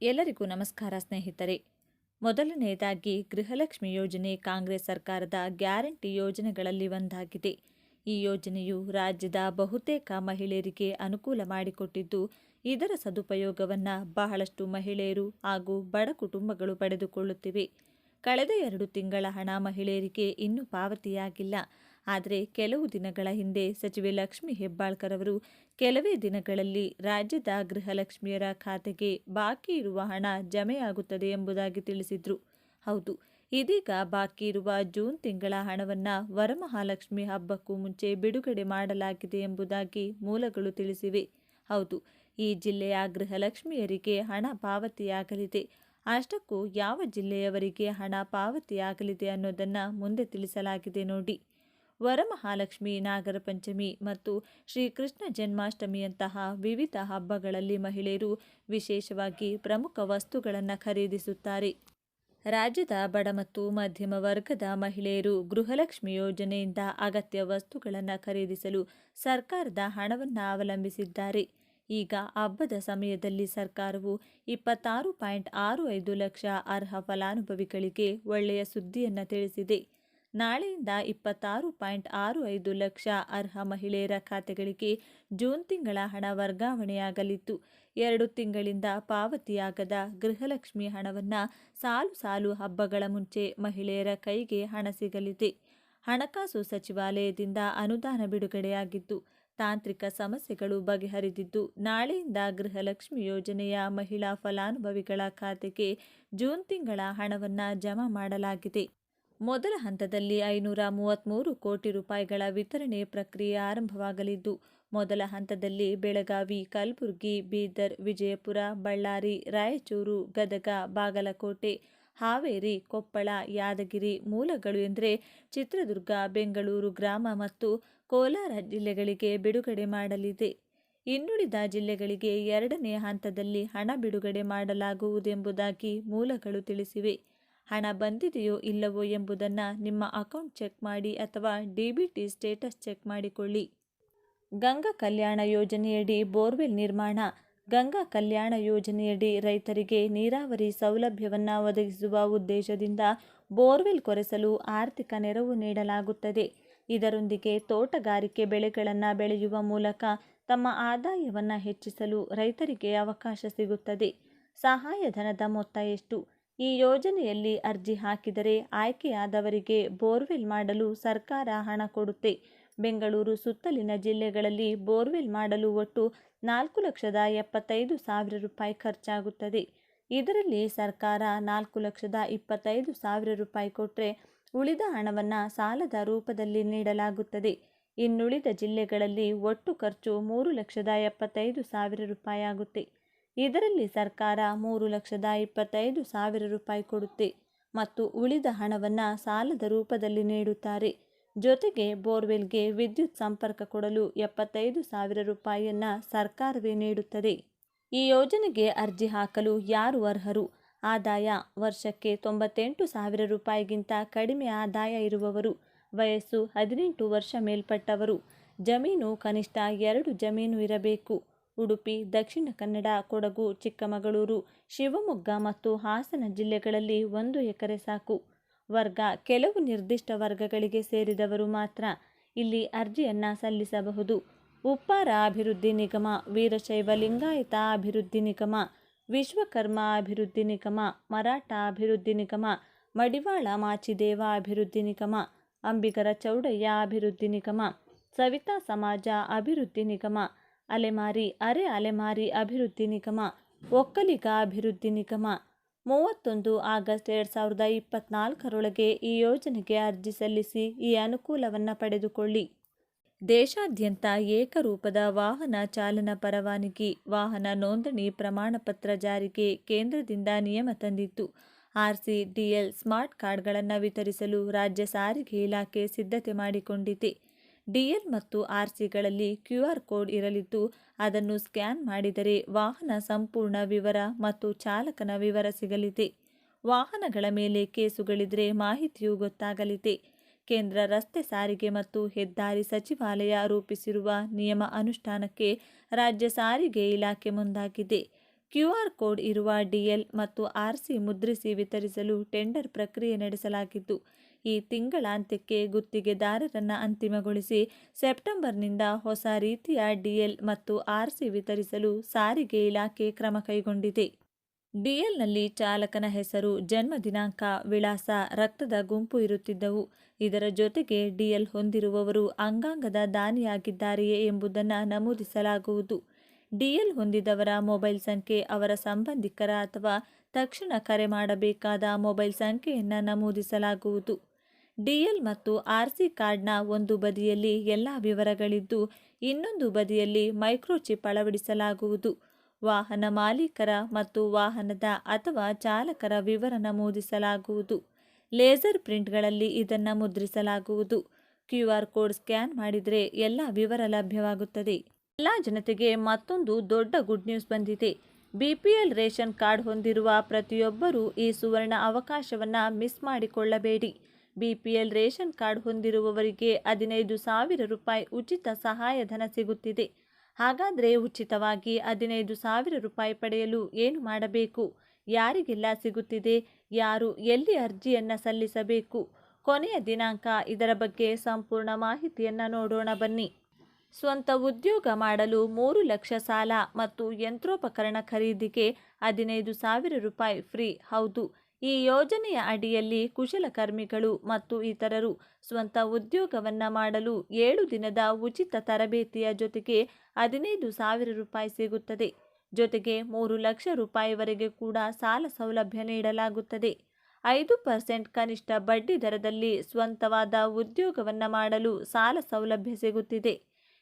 ಎಲ್ಲರಿಗೂ ನಮಸ್ಕಾರ ಸ್ನೇಹಿತರೆ. ಮೊದಲನೆಯದಾಗಿ ಗೃಹಲಕ್ಷ್ಮಿ ಯೋಜನೆ ಕಾಂಗ್ರೆಸ್ ಸರ್ಕಾರದ ಗ್ಯಾರಂಟಿ ಯೋಜನೆಗಳಲ್ಲಿ ಒಂದಾಗಿದೆ. ಈ ಯೋಜನೆಯು ರಾಜ್ಯದ ಬಹುತೇಕ ಮಹಿಳೆಯರಿಗೆ ಅನುಕೂಲ ಮಾಡಿಕೊಟ್ಟಿದ್ದು, ಇದರ ಸದುಪಯೋಗವನ್ನು ಬಹಳಷ್ಟು ಮಹಿಳೆಯರು ಹಾಗೂ ಬಡ ಕುಟುಂಬಗಳು ಪಡೆದುಕೊಳ್ಳುತ್ತಿವೆ. ಕಳೆದ 2 ತಿಂಗಳ ಹಣ ಮಹಿಳೆಯರಿಗೆ ಇನ್ನೂ ಪಾವತಿಯಾಗಿಲ್ಲ. ಆದರೆ ಕೆಲವು ದಿನಗಳ ಹಿಂದೆ ಸಚಿವೆ ಲಕ್ಷ್ಮಿ ಹೆಬ್ಬಾಳ್ಕರ್ ಅವರು ಕೆಲವೇ ದಿನಗಳಲ್ಲಿ ರಾಜ್ಯದ ಗೃಹಲಕ್ಷ್ಮಿಯರ ಖಾತೆಗೆ ಬಾಕಿ ಇರುವ ಹಣ ಜಮೆಯಾಗುತ್ತದೆ ಎಂಬುದಾಗಿ ತಿಳಿಸಿದ್ರು. ಹೌದು, ಇದೀಗ ಬಾಕಿ ಇರುವ ಜೂನ್ ತಿಂಗಳ ಹಣವನ್ನು ವರಮಹಾಲಕ್ಷ್ಮಿ ಹಬ್ಬಕ್ಕೂ ಮುಂಚೆ ಬಿಡುಗಡೆ ಮಾಡಲಾಗಿದೆ ಎಂಬುದಾಗಿ ಮೂಲಗಳು ತಿಳಿಸಿವೆ. ಹೌದು, ಈ ಜಿಲ್ಲೆಯ ಗೃಹಲಕ್ಷ್ಮಿಯರಿಗೆ ಹಣ ಪಾವತಿಯಾಗಲಿದೆ. ಅಷ್ಟಕ್ಕೂ ಯಾವ ಜಿಲ್ಲೆಯವರಿಗೆ ಹಣ ಪಾವತಿಯಾಗಲಿದೆ ಅನ್ನೋದನ್ನು ಮುಂದೆ ತಿಳಿಸಲಾಗಿದೆ ನೋಡಿ. ವರಮಹಾಲಕ್ಷ್ಮಿ, ನಾಗರ ಪಂಚಮಿ ಮತ್ತು ಶ್ರೀಕೃಷ್ಣ ಜನ್ಮಾಷ್ಟಮಿಯಂತಹ ವಿವಿಧ ಹಬ್ಬಗಳಲ್ಲಿ ಮಹಿಳೆಯರು ವಿಶೇಷವಾಗಿ ಪ್ರಮುಖ ವಸ್ತುಗಳನ್ನು ಖರೀದಿಸುತ್ತಾರೆ. ರಾಜ್ಯದ ಬಡ ಮತ್ತು ಮಧ್ಯಮ ವರ್ಗದ ಮಹಿಳೆಯರು ಗೃಹಲಕ್ಷ್ಮಿ ಯೋಜನೆಯಿಂದ ಅಗತ್ಯ ವಸ್ತುಗಳನ್ನು ಖರೀದಿಸಲು ಸರ್ಕಾರದ ಹಣವನ್ನು ಅವಲಂಬಿಸಿದ್ದಾರೆ. ಈಗ ಹಬ್ಬದ ಸಮಯದಲ್ಲಿ ಸರ್ಕಾರವು 26.65 ಲಕ್ಷ ಅರ್ಹ ಫಲಾನುಭವಿಗಳಿಗೆ ಒಳ್ಳೆಯ ಸುದ್ದಿಯನ್ನು ತಿಳಿಸಿದೆ. ನಾಳೆಯಿಂದ 26.65 ಲಕ್ಷ ಅರ್ಹ ಮಹಿಳೆಯರ ಖಾತೆಗಳಿಗೆ ಜೂನ್ ತಿಂಗಳ ಹಣ ವರ್ಗಾವಣೆಯಾಗಲಿದ್ದು, 2 ತಿಂಗಳಿಂದ ಪಾವತಿಯಾಗದ ಗೃಹಲಕ್ಷ್ಮಿ ಹಣವನ್ನು ಸಾಲು ಸಾಲು ಹಬ್ಬಗಳ ಮುಂಚೆ ಮಹಿಳೆಯರ ಕೈಗೆ ಹಣ ಸಿಗಲಿದೆ. ಹಣಕಾಸು ಸಚಿವಾಲಯದಿಂದ ಅನುದಾನ ಬಿಡುಗಡೆಯಾಗಿದ್ದು, ತಾಂತ್ರಿಕ ಸಮಸ್ಯೆಗಳು ಬಗೆಹರಿದಿದ್ದು, ನಾಳೆಯಿಂದ ಗೃಹಲಕ್ಷ್ಮಿ ಯೋಜನೆಯ ಮಹಿಳಾ ಫಲಾನುಭವಿಗಳ ಖಾತೆಗೆ ಜೂನ್ ತಿಂಗಳ ಹಣವನ್ನು ಜಮಾ ಮಾಡಲಾಗಿದೆ. ಮೊದಲ ಹಂತದಲ್ಲಿ 533 ಕೋಟಿ ರೂಪಾಯಿಗಳ ವಿತರಣೆ ಪ್ರಕ್ರಿಯೆ ಆರಂಭವಾಗಲಿದ್ದು, ಮೊದಲ ಹಂತದಲ್ಲಿ ಬೆಳಗಾವಿ, ಕಲಬುರಗಿ, ಬೀದರ್, ವಿಜಯಪುರ, ಬಳ್ಳಾರಿ, ರಾಯಚೂರು, ಗದಗ, ಬಾಗಲಕೋಟೆ, ಹಾವೇರಿ, ಕೊಪ್ಪಳ, ಯಾದಗಿರಿ, ಮೂಲಗಳು ಎಂದರೆ ಚಿತ್ರದುರ್ಗ, ಬೆಂಗಳೂರು ಗ್ರಾಮ ಮತ್ತು ಕೋಲಾರ ಜಿಲ್ಲೆಗಳಿಗೆ ಬಿಡುಗಡೆ ಮಾಡಲಿದೆ. ಇನ್ನುಳಿದ ಜಿಲ್ಲೆಗಳಿಗೆ 2ನೇ ಹಂತದಲ್ಲಿ ಹಣ ಬಿಡುಗಡೆ ಮಾಡಲಾಗುವುದೆಂಬುದಾಗಿ ಮೂಲಗಳು ತಿಳಿಸಿವೆ. ಹಣ ಬಂದಿದೆಯೋ ಇಲ್ಲವೋ ಎಂಬುದನ್ನು ನಿಮ್ಮ ಅಕೌಂಟ್ ಚೆಕ್ ಮಾಡಿ ಅಥವಾ ಡಿಬಿಟಿ ಸ್ಟೇಟಸ್ ಚೆಕ್ ಮಾಡಿಕೊಳ್ಳಿ. ಗಂಗಾ ಕಲ್ಯಾಣ ಯೋಜನೆಯಡಿ ಬೋರ್ವೆಲ್ ನಿರ್ಮಾಣ. ಗಂಗಾ ಕಲ್ಯಾಣ ಯೋಜನೆಯಡಿ ರೈತರಿಗೆ ನೀರಾವರಿ ಸೌಲಭ್ಯವನ್ನು ಒದಗಿಸುವ ಉದ್ದೇಶದಿಂದ ಬೋರ್ವೆಲ್ ಕೊರೆಸಲು ಆರ್ಥಿಕ ನೆರವು ನೀಡಲಾಗುತ್ತದೆ. ಇದರೊಂದಿಗೆ ತೋಟಗಾರಿಕೆ ಬೆಳೆಗಳನ್ನು ಬೆಳೆಯುವ ಮೂಲಕ ತಮ್ಮ ಆದಾಯವನ್ನು ಹೆಚ್ಚಿಸಲು ರೈತರಿಗೆ ಅವಕಾಶ ಸಿಗುತ್ತದೆ. ಸಹಾಯಧನದ ಮೊತ್ತ ಎಷ್ಟು? ಈ ಯೋಜನೆಯಲ್ಲಿ ಅರ್ಜಿ ಹಾಕಿದರೆ ಆಯ್ಕೆಯಾದವರಿಗೆ ಬೋರ್ವೆಲ್ ಮಾಡಲು ಸರ್ಕಾರ ಹಣ ಕೊಡುತ್ತೆ. ಬೆಂಗಳೂರು ಸುತ್ತಲಿನ ಜಿಲ್ಲೆಗಳಲ್ಲಿ ಬೋರ್ವೆಲ್ ಮಾಡಲು ಒಟ್ಟು 4,75,000 ರೂಪಾಯಿ ಖರ್ಚಾಗುತ್ತದೆ. ಇದರಲ್ಲಿ ಸರ್ಕಾರ 4,25,000 ರೂಪಾಯಿ ಕೊಟ್ಟರೆ ಉಳಿದ ಹಣವನ್ನು ಸಾಲದ ರೂಪದಲ್ಲಿ ನೀಡಲಾಗುತ್ತದೆ. ಇನ್ನುಳಿದ ಜಿಲ್ಲೆಗಳಲ್ಲಿ ಒಟ್ಟು ಖರ್ಚು 3,75,000 ರೂಪಾಯಿ ಆಗುತ್ತೆ. ಇದರಲ್ಲಿ ಸರ್ಕಾರ 3,25,000 ರೂಪಾಯಿ ಕೊಡುತ್ತೆ ಮತ್ತು ಉಳಿದ ಹಣವನ್ನು ಸಾಲದ ರೂಪದಲ್ಲಿ ನೀಡುತ್ತಾರೆ. ಜೊತೆಗೆ ಬೋರ್ವೆಲ್ಗೆ ವಿದ್ಯುತ್ ಸಂಪರ್ಕ ಕೊಡಲು 75,000 ರೂಪಾಯಿಯನ್ನು ಸರ್ಕಾರವೇ ನೀಡುತ್ತದೆ. ಈ ಯೋಜನೆಗೆ ಅರ್ಜಿ ಹಾಕಲು ಯಾರು ಅರ್ಹರು? ಆದಾಯ ವರ್ಷಕ್ಕೆ 98,000 ರೂಪಾಯಿಗಿಂತ ಕಡಿಮೆ ಆದಾಯ ಇರುವವರು, ವಯಸ್ಸು 18 ವರ್ಷ ಮೇಲ್ಪಟ್ಟವರು, ಜಮೀನು ಕನಿಷ್ಠ 2 ಜಮೀನು ಇರಬೇಕು. ಉಡುಪಿ, ದಕ್ಷಿಣ ಕನ್ನಡ, ಕೊಡಗು, ಚಿಕ್ಕಮಗಳೂರು, ಶಿವಮೊಗ್ಗ ಮತ್ತು ಹಾಸನ ಜಿಲ್ಲೆಗಳಲ್ಲಿ 1 ಎಕರೆ ಸಾಕು. ವರ್ಗ ಕೆಲವು ನಿರ್ದಿಷ್ಟ ವರ್ಗಗಳಿಗೆ ಸೇರಿದವರು ಮಾತ್ರ ಇಲ್ಲಿ ಅರ್ಜಿಯನ್ನು ಸಲ್ಲಿಸಬಹುದು. ಉಪ್ಪಾರ ಅಭಿವೃದ್ಧಿ ನಿಗಮ, ವೀರಶೈವ ಲಿಂಗಾಯತ ಅಭಿವೃದ್ಧಿ ನಿಗಮ, ವಿಶ್ವಕರ್ಮ ಅಭಿವೃದ್ಧಿ ನಿಗಮ, ಮರಾಠ ಅಭಿವೃದ್ಧಿ ನಿಗಮ, ಮಡಿವಾಳ ಮಾಚಿದೇವ ಅಭಿವೃದ್ಧಿ ನಿಗಮ, ಅಂಬಿಗರ ಚೌಡಯ್ಯ ಅಭಿವೃದ್ಧಿ ನಿಗಮ, ಸವಿತಾ ಸಮಾಜ ಅಭಿವೃದ್ಧಿ ನಿಗಮ, ಅಲೆಮಾರಿ ಅರೆ ಅಲೆಮಾರಿ ಅಭಿವೃದ್ಧಿ ನಿಗಮ, ಒಕ್ಕಲಿಗ ಅಭಿವೃದ್ಧಿ ನಿಗಮ. 31 ಆಗಸ್ಟ್ 2024ರೊಳಗೆ ಈ ಯೋಜನೆಗೆ ಅರ್ಜಿ ಸಲ್ಲಿಸಿ ಈ ಅನುಕೂಲವನ್ನು ಪಡೆದುಕೊಳ್ಳಿ. ದೇಶಾದ್ಯಂತ ಏಕರೂಪದ ವಾಹನ ಚಾಲನಾ ಪರವಾನಗಿ, ವಾಹನ ನೋಂದಣಿ ಪ್ರಮಾಣಪತ್ರ ಜಾರಿಗೆ ಕೇಂದ್ರದಿಂದ ನಿಯಮ ತಂದಿದ್ದು, ಆರ್ಸಿ, ಡಿಎಲ್, ಸ್ಮಾರ್ಟ್ ಕಾರ್ಡ್ಗಳನ್ನು ವಿತರಿಸಲು ರಾಜ್ಯ ಸಾರಿಗೆ ಇಲಾಖೆ ಸಿದ್ಧತೆ ಮಾಡಿಕೊಂಡಿದೆ. ಡಿಎಲ್ ಮತ್ತು ಆರ್ಸಿಗಳಲ್ಲಿ QR ಕೋಡ್ ಇರಲಿದ್ದು, ಅದನ್ನು ಸ್ಕ್ಯಾನ್ ಮಾಡಿದರೆ ವಾಹನ ಸಂಪೂರ್ಣ ವಿವರ ಮತ್ತು ಚಾಲಕನ ವಿವರ ಸಿಗಲಿದೆ. ವಾಹನಗಳ ಮೇಲೆ ಕೇಸುಗಳಿದ್ರೆ ಮಾಹಿತಿಯೂ ಗೊತ್ತಾಗಲಿದೆ. ಕೇಂದ್ರ ರಸ್ತೆ ಸಾರಿಗೆ ಮತ್ತು ಹೆದ್ದಾರಿ ಸಚಿವಾಲಯ ರೂಪಿಸಿರುವ ನಿಯಮ ಅನುಷ್ಠಾನಕ್ಕೆ ರಾಜ್ಯ ಸಾರಿಗೆ ಇಲಾಖೆ ಮುಂದಾಗಿದೆ. QR ಕೋಡ್ ಇರುವ DL ಮತ್ತು RC ಮುದ್ರಿಸಿ ವಿತರಿಸಲು ಟೆಂಡರ್ ಪ್ರಕ್ರಿಯೆ ನಡೆಸಲಾಗಿದ್ದು, ಈ ತಿಂಗಳಾಂತ್ಯಕ್ಕೆ ಗುತ್ತಿಗೆದಾರರನ್ನು ಅಂತಿಮಗೊಳಿಸಿ ಸೆಪ್ಟೆಂಬರ್ನಿಂದ ಹೊಸ ರೀತಿಯ DL ಮತ್ತು RC ವಿತರಿಸಲು ಸಾರಿಗೆ ಇಲಾಖೆ ಕ್ರಮ ಕೈಗೊಂಡಿದೆ. DLನಲ್ಲಿ ಚಾಲಕನ ಹೆಸರು, ಜನ್ಮ ದಿನಾಂಕ, ವಿಳಾಸ, ರಕ್ತದ ಗುಂಪು ಇರುತ್ತಿದ್ದವು. ಇದರ ಜೊತೆಗೆ DL ಹೊಂದಿರುವವರು ಅಂಗಾಂಗದ ದಾನಿಯಾಗಿದ್ದಾರೆಯೇ ಎಂಬುದನ್ನು ನಮೂದಿಸಲಾಗುವುದು. DL ಹೊಂದಿದವರ ಮೊಬೈಲ್ ಸಂಖ್ಯೆ, ಅವರ ಸಂಬಂಧಿಕರ ಅಥವಾ ತಕ್ಷಣ ಕರೆ ಮಾಡಬೇಕಾದ ಮೊಬೈಲ್ ಸಂಖ್ಯೆಯನ್ನು ನಮೂದಿಸಲಾಗುವುದು. DL ಮತ್ತು RC ಕಾರ್ಡ್ನ ಒಂದು ಬದಿಯಲ್ಲಿ ಎಲ್ಲ ವಿವರಗಳಿದ್ದು, ಇನ್ನೊಂದು ಬದಿಯಲ್ಲಿ ಮೈಕ್ರೋಚಿಪ್ ಅಳವಡಿಸಲಾಗುವುದು. ವಾಹನ ಮಾಲೀಕರ ಮತ್ತು ವಾಹನದ ಅಥವಾ ಚಾಲಕರ ವಿವರ ನಮೂದಿಸಲಾಗುವುದು. ಲೇಸರ್ ಪ್ರಿಂಟ್ಗಳಲ್ಲಿ ಇದನ್ನು ಮುದ್ರಿಸಲಾಗುವುದು. QR ಕೋಡ್ ಸ್ಕ್ಯಾನ್ ಮಾಡಿದರೆ ಎಲ್ಲ ವಿವರ ಲಭ್ಯವಾಗುತ್ತದೆ. ಎಲ್ಲ ಜನತೆಗೆ ಮತ್ತೊಂದು ದೊಡ್ಡ ಗುಡ್ ನ್ಯೂಸ್ ಬಂದಿದೆ. BPL ರೇಷನ್ ಕಾರ್ಡ್ ಹೊಂದಿರುವ ಪ್ರತಿಯೊಬ್ಬರೂ ಈ ಸುವರ್ಣ ಅವಕಾಶವನ್ನು ಮಿಸ್ ಮಾಡಿಕೊಳ್ಳಬೇಡಿ. BPL ರೇಷನ್ ಕಾರ್ಡ್ ಹೊಂದಿರುವವರಿಗೆ 15,000 ರೂಪಾಯಿ ಉಚಿತ ಸಹಾಯಧನ ಸಿಗುತ್ತಿದೆ. ಹಾಗಾದರೆ ಉಚಿತವಾಗಿ 15,000 ರೂಪಾಯಿ ಪಡೆಯಲು ಏನು ಮಾಡಬೇಕು? ಯಾರಿಗೆಲ್ಲ ಸಿಗುತ್ತಿದೆ? ಯಾರು ಎಲ್ಲಿ ಅರ್ಜಿಯನ್ನು ಸಲ್ಲಿಸಬೇಕು? ಕೊನೆಯ ದಿನಾಂಕ, ಇದರ ಬಗ್ಗೆ ಸಂಪೂರ್ಣ ಮಾಹಿತಿಯನ್ನು ನೋಡೋಣ ಬನ್ನಿ. ಸ್ವಂತ ಉದ್ಯೋಗ ಮಾಡಲು 3 ಲಕ್ಷ ಸಾಲ ಮತ್ತು ಯಂತ್ರೋಪಕರಣ ಖರೀದಿಗೆ 15,000 ರೂಪಾಯಿ ಫ್ರೀ. ಹೌದು, ಈ ಯೋಜನೆಯ ಅಡಿಯಲ್ಲಿ ಕುಶಲಕರ್ಮಿಗಳು ಮತ್ತು ಇತರರು ಸ್ವಂತ ಉದ್ಯೋಗವನ್ನು ಮಾಡಲು 7 ದಿನದ ಉಚಿತ ತರಬೇತಿಯ ಜೊತೆಗೆ 15,000 ರೂಪಾಯಿ ಸಿಗುತ್ತದೆ. ಜೊತೆಗೆ 3 ಲಕ್ಷ ರೂಪಾಯಿವರೆಗೆ ಕೂಡ ಸಾಲ ಸೌಲಭ್ಯ ನೀಡಲಾಗುತ್ತದೆ. 5% ಕನಿಷ್ಠ ಬಡ್ಡಿ ದರದಲ್ಲಿ ಸ್ವಂತವಾದ ಉದ್ಯೋಗವನ್ನು ಮಾಡಲು ಸಾಲ ಸೌಲಭ್ಯ ಸಿಗುತ್ತಿದೆ.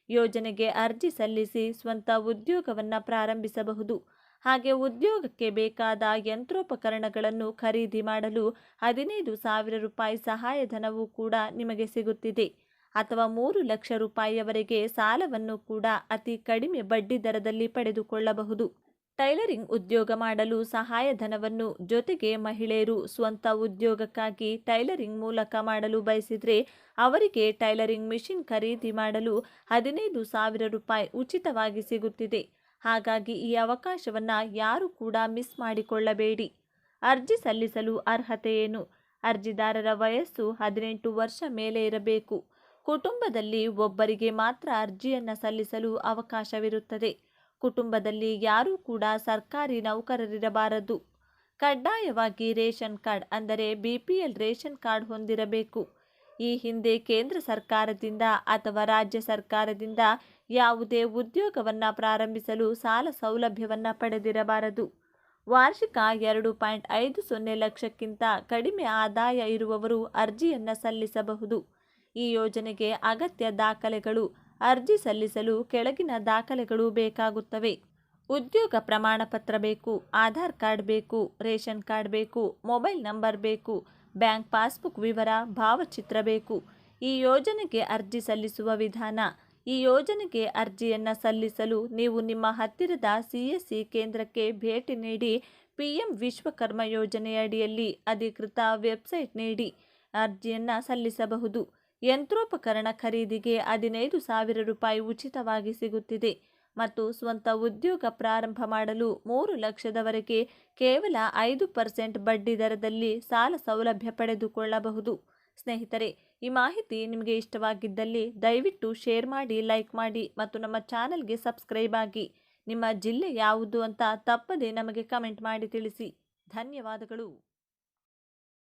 ಯೋಜನೆಗೆ ಅರ್ಜಿ ಸಲ್ಲಿಸಿ ಸ್ವಂತ ಉದ್ಯೋಗವನ್ನು ಪ್ರಾರಂಭಿಸಬಹುದು. ಹಾಗೆ ಉದ್ಯೋಗಕ್ಕೆ ಬೇಕಾದ ಯಂತ್ರೋಪಕರಣಗಳನ್ನು ಖರೀದಿ ಮಾಡಲು 15,000 ರೂಪಾಯಿ ಸಹಾಯಧನವೂ ಕೂಡ ನಿಮಗೆ ಸಿಗುತ್ತಿದೆ. ಅಥವಾ 3 ಲಕ್ಷ ರೂಪಾಯಿಯವರೆಗೆ ಸಾಲವನ್ನು ಕೂಡ ಅತಿ ಕಡಿಮೆ ಬಡ್ಡಿ ದರದಲ್ಲಿ ಪಡೆದುಕೊಳ್ಳಬಹುದು. ಟೈಲರಿಂಗ್ ಉದ್ಯೋಗ ಮಾಡಲು ಸಹಾಯಧನವನ್ನು, ಜೊತೆಗೆ ಮಹಿಳೆಯರು ಸ್ವಂತ ಉದ್ಯೋಗಕ್ಕಾಗಿ ಟೈಲರಿಂಗ್ ಮೂಲಕ ಮಾಡಲು ಬಯಸಿದರೆ ಅವರಿಗೆ ಟೈಲರಿಂಗ್ ಮಿಷಿನ್ ಖರೀದಿ ಮಾಡಲು 15,000 ರೂಪಾಯಿ ಉಚಿತವಾಗಿ ಸಿಗುತ್ತಿದೆ. ಹಾಗಾಗಿ ಈ ಅವಕಾಶವನ್ನು ಯಾರು ಕೂಡ ಮಿಸ್ ಮಾಡಿಕೊಳ್ಳಬೇಡಿ. ಅರ್ಜಿ ಸಲ್ಲಿಸಲು ಅರ್ಹತೆ ಏನು? ಅರ್ಜಿದಾರರ ವಯಸ್ಸು 18 ವರ್ಷ ಮೇಲೆ ಇರಬೇಕು. ಕುಟುಂಬದಲ್ಲಿ ಒಬ್ಬರಿಗೆ ಮಾತ್ರ ಅರ್ಜಿಯನ್ನು ಸಲ್ಲಿಸಲು ಅವಕಾಶವಿರುತ್ತದೆ. ಕುಟುಂಬದಲ್ಲಿ ಯಾರೂ ಕೂಡ ಸರ್ಕಾರಿ ನೌಕರರಿರಬಾರದು. ಕಡ್ಡಾಯವಾಗಿ ರೇಷನ್ ಕಾರ್ಡ್ ಅಂದರೆ BPL ರೇಷನ್ ಕಾರ್ಡ್ ಹೊಂದಿರಬೇಕು. ಈ ಹಿಂದೆ ಕೇಂದ್ರ ಸರ್ಕಾರದಿಂದ ಅಥವಾ ರಾಜ್ಯ ಸರ್ಕಾರದಿಂದ ಯಾವುದೇ ಉದ್ಯೋಗವನ್ನು ಪ್ರಾರಂಭಿಸಲು ಸಾಲ ಸೌಲಭ್ಯವನ್ನು ಪಡೆದಿರಬಾರದು. ವಾರ್ಷಿಕ 2.50 ಲಕ್ಷಕ್ಕಿಂತ ಕಡಿಮೆ ಆದಾಯ ಇರುವವರು ಅರ್ಜಿಯನ್ನು ಸಲ್ಲಿಸಬಹುದು. ಈ ಯೋಜನೆಗೆ ಅಗತ್ಯ ದಾಖಲೆಗಳು. ಅರ್ಜಿ ಸಲ್ಲಿಸಲು ಕೆಳಗಿನ ದಾಖಲೆಗಳು ಬೇಕಾಗುತ್ತವೆ. ಉದ್ಯೋಗ ಪ್ರಮಾಣ ಪತ್ರ ಬೇಕು, ಆಧಾರ್ ಕಾರ್ಡ್ ಬೇಕು, ರೇಷನ್ ಕಾರ್ಡ್ ಬೇಕು, ಮೊಬೈಲ್ ನಂಬರ್ ಬೇಕು, ಬ್ಯಾಂಕ್ ಪಾಸ್ಬುಕ್ ವಿವರ, ಭಾವಚಿತ್ರ ಬೇಕು. ಈ ಯೋಜನೆಗೆ ಅರ್ಜಿ ಸಲ್ಲಿಸುವ ವಿಧಾನ. ಈ ಯೋಜನೆಗೆ ಅರ್ಜಿಯನ್ನು ಸಲ್ಲಿಸಲು ನೀವು ನಿಮ್ಮ ಹತ್ತಿರದ CSC ಕೇಂದ್ರಕ್ಕೆ ಭೇಟಿ ನೀಡಿ PM ವಿಶ್ವಕರ್ಮ ಯೋಜನೆಯಡಿಯಲ್ಲಿ ಅಧಿಕೃತ ವೆಬ್ಸೈಟ್ ನೀಡಿ ಅರ್ಜಿಯನ್ನು ಸಲ್ಲಿಸಬಹುದು. ಯಂತ್ರೋಪಕರಣ ಖರೀದಿಗೆ 15,000 ರೂಪಾಯಿ ಉಚಿತವಾಗಿ ಸಿಗುತ್ತಿದೆ ಮತ್ತು ಸ್ವಂತ ಉದ್ಯೋಗ ಪ್ರಾರಂಭ ಮಾಡಲು 3 ಲಕ್ಷದವರೆಗೆ ಕೇವಲ 5% ಬಡ್ಡಿ ದರದಲ್ಲಿ ಸಾಲ ಸೌಲಭ್ಯ ಪಡೆದುಕೊಳ್ಳಬಹುದು. ಸ್ನೇಹಿತರೆ, ಈ ಮಾಹಿತಿ ನಿಮಗೆ ಇಷ್ಟವಾಗಿದ್ದಲ್ಲಿ ದಯವಿಟ್ಟು ಶೇರ್ ಮಾಡಿ, ಲೈಕ್ ಮಾಡಿ ಮತ್ತು ನಮ್ಮ ಚಾನಲ್ಗೆ ಸಬ್ಸ್ಕ್ರೈಬ್ ಆಗಿ. ನಿಮ್ಮ ಜಿಲ್ಲೆ ಯಾವುದು ಅಂತ ತಪ್ಪದೇ ನಮಗೆ ಕಮೆಂಟ್ ಮಾಡಿ ತಿಳಿಸಿ. ಧನ್ಯವಾದಗಳು.